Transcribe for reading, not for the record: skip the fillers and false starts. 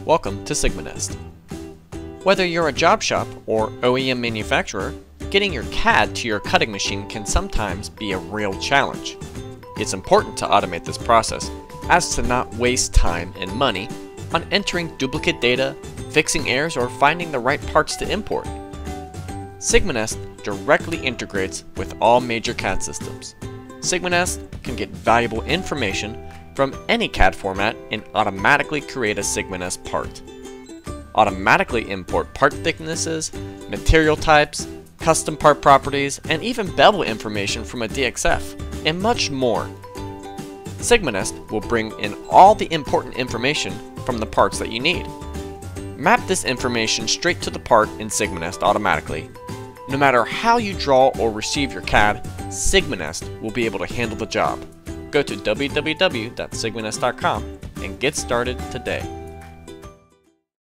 Welcome to SigmaNEST. Whether you're a job shop or OEM manufacturer, getting your CAD to your cutting machine can sometimes be a real challenge. It's important to automate this process as to not waste time and money on entering duplicate data, fixing errors, or finding the right parts to import. SigmaNEST directly integrates with all major CAD systems. SigmaNEST can get valuable information from any CAD format and automatically create a SigmaNEST part. Automatically import part thicknesses, material types, custom part properties, and even bevel information from a DXF, and much more. SigmaNEST will bring in all the important information from the parts that you need. Map this information straight to the part in SigmaNEST automatically. No matter how you draw or receive your CAD, SigmaNEST will be able to handle the job. Go to www.sigmanest.com and get started today.